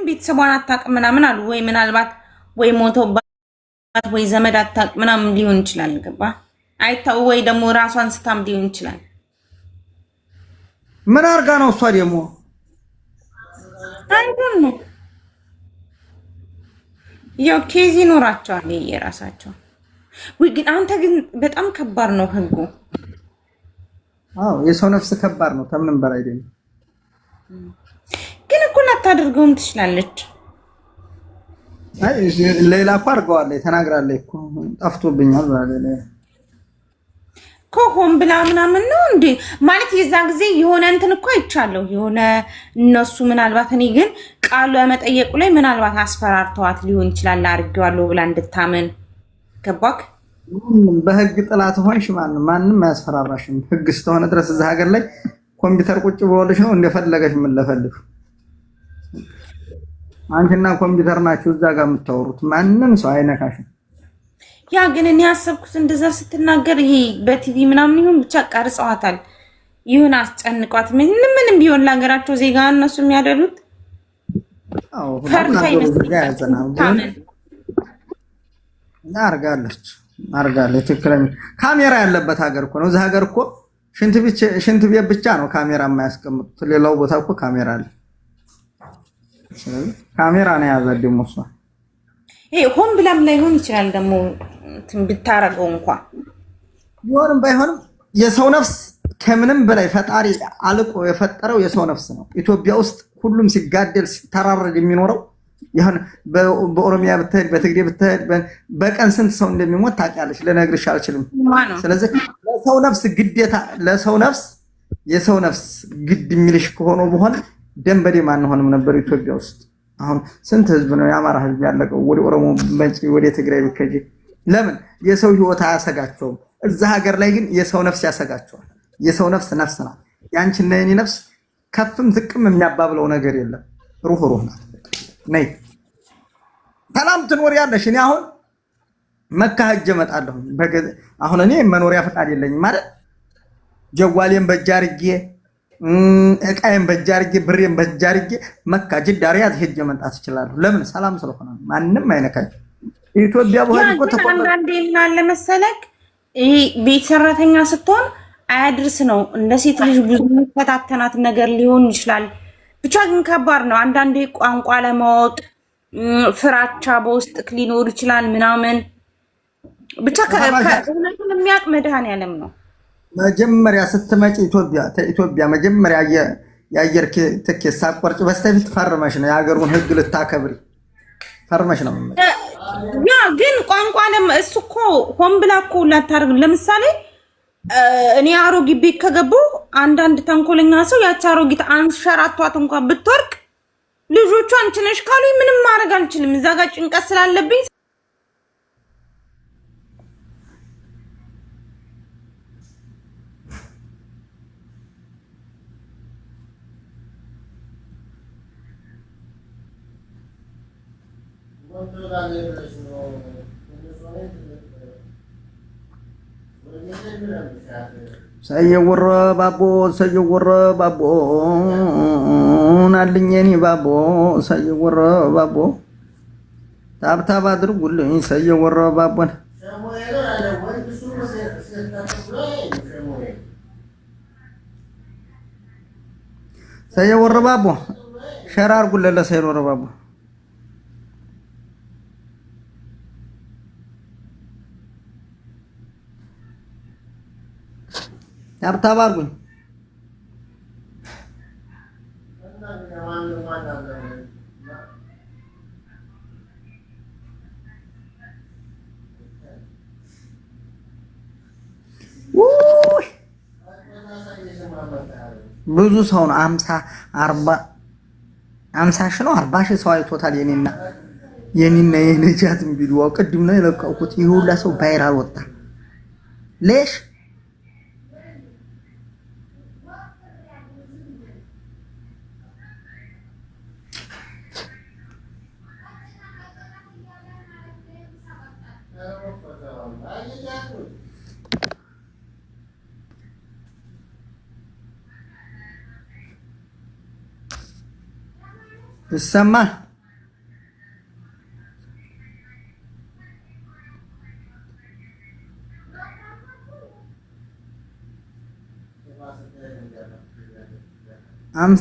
ቤተሰቧን አታውቅም ምናምን አሉ። ወይ ምናልባት ወይ ሞቶባት ወይ ዘመድ አታውቅም ምናምን ሊሆን ይችላል። ገባ አይታው ወይ ደግሞ ራሷን ስታም ሊሆን ይችላል። ምን አርጋ ነው እሷ ደግሞ አይዶን ነው ያው ኬዝ ይኖራቸዋል የራሳቸው። ወይ ግን አንተ ግን በጣም ከባድ ነው ህጉ። አዎ የሰው ነፍስ ከባድ ነው ከምንም በላይ ደግሞ ግን እኮ ላታደርገውም ትችላለች። አይ ሌላ እኮ አድርገዋለች ተናግራለች እኮ ጠፍቶብኛል ብላለች ኮሆም ብላ ምናምን ነው እንዴ ማለት የዛ ጊዜ የሆነ እንትን እኮ አይቻለሁ። የሆነ እነሱ ምናልባት እኔ ግን ቃሉ ለመጠየቁ ላይ ምናልባት አስፈራርተዋት ሊሆን ይችላል አድርጌዋለሁ ብላ እንድታመን ገባክ። በህግ ጥላት ሆንሽ ማንም አያስፈራራሽም። ህግ ስለሆነ ድረስ እዛ ሀገር ላይ ኮምፒውተር ቁጭ ብሎልሽ ነው እንደፈለገሽ ምን ለፈልግ አንቺና ኮምፒውተር ናችሁ እዛ ጋር የምታወሩት ማንም ሰው አይነካሽም። ያ ግን እኔ ያሰብኩት እንደዛ ስትናገር ይሄ በቲቪ ምናምን ይሁን ብቻ ቀርጸዋታል ይሁን አስጨንቋት ምንም ቢሆን ለሀገራቸው ዜጋ እነሱ የሚያደርጉት አዎ ፈርታይ ነው አርጋለች ትክክለኛ ካሜራ ያለበት ሀገር እኮ ነው። እዛ ሀገር እኮ ሽንት ቤት ብቻ ነው ካሜራ የማያስቀምጡት። ሌላው ቦታ እኮ ካሜራ አለ። ካሜራ ነው ያዘው ደግሞ እሷ ሆን ብላም ላይሆን ይችላል ደግሞ ብታረገው እንኳን ቢሆንም ባይሆንም የሰው ነፍስ ከምንም በላይ ፈጣሪ አልቆ የፈጠረው የሰው ነፍስ ነው። ኢትዮጵያ ውስጥ ሁሉም ሲጋደል ሲተራረድ የሚኖረው ይሁን በኦሮሚያ ብትሄድ በትግሬ ብትሄድ በቀን ስንት ሰው እንደሚሞት ታውቂያለሽ? ልነግርሽ አልችልም። ስለዚህ ለሰው ነፍስ የሰው ነፍስ ግድ የሚልሽ ከሆነ በኋላ ደም በደም አንሆንም ነበር ኢትዮጵያ ውስጥ። አሁን ስንት ህዝብ ነው የአማራ ህዝብ ያለቀው ወደ ኦሮሞ መጪ ወደ ትግራይ ብከጂ ለምን የሰው ህይወት አያሰጋቸውም? እዛ ሀገር ላይ ግን የሰው ነፍስ ያሰጋቸዋል። የሰው ነፍስ ነፍስ ናት። ያንቺና የኔ ነፍስ ከፍም ዝቅም የሚያባብለው ነገር የለም። ሩህ ናት። ነይ ሰላም ትኖሪያለሽ። እኔ አሁን መካ ሄጄ እመጣለሁ። አሁን እኔ መኖሪያ ፈቃድ የለኝም ማለት ጀዋሌን በእጅ አድርጌ እቃዬን በእጅ አድርጌ ብሬን በእጅ አድርጌ መካ ጅዳ ሪያድ ሄጄ መምጣት እችላለሁ። ለምን? ሰላም ስለሆነ ማንም አይነካኝ። ኢትዮጵያ በኋላ እኮ አንዳንዴ ምን አለ መሰለክ ይሄ ቤት ሰራተኛ ስትሆን አያድርስ ነው እንደ ሴት ልጅ ብዙ የሚፈታተናት ነገር ሊሆን ይችላል። ብቻ ግን ከባድ ነው። አንዳንዴ ቋንቋ ለማወቅ ፍራቻ በውስጥ ሊኖር ይችላል ምናምን ብቻ ከእውነቱን የሚያውቅ መድኃኒዓለም ነው። መጀመሪያ ስትመጪ ኢትዮጵያ መጀመሪያ የአየር ትኬት ሳትቆርጭ በስተፊት ፈርመሽ ነው የሀገሩን ህግ ልታከብሪ ፈርመሽ ነው። ያ ግን ቋንቋ እሱ እኮ ሆን ብላ እኮ ላታደርግ። ለምሳሌ እኔ አሮጊት ቤት ከገባሁ አንዳንድ ተንኮለኛ ሰው ያቺ አሮጊት አንሸራቷት እንኳን ብትወርቅ ልጆቹ አንቺ ነሽ ካሉኝ ምንም ማድረግ አልችልም። እዛ ጋር ጭንቀት ስላለብኝ ሰየወረ ባቦ ናልኘኒ ባቦ ሰየወረ ባቦ ታብታብ አድርጉልኝ ሰየወረ ባቦን ሰየወረ ባቦ ሸራ አድርጉልኝ ለሰየወረ ባቦ ታብታብ አድርጉኝ። ብዙ ሰው ነው 50 40 ሺህ ነው 40 ሺህ ሰው አይቶታል። የኔና የነጃትን ቪዲዮ ቅድም ነው የለቀቁት። ይሄ ሁላ ሰው ቫይራል ወጣ። ለሽ ይሰማ አምሳ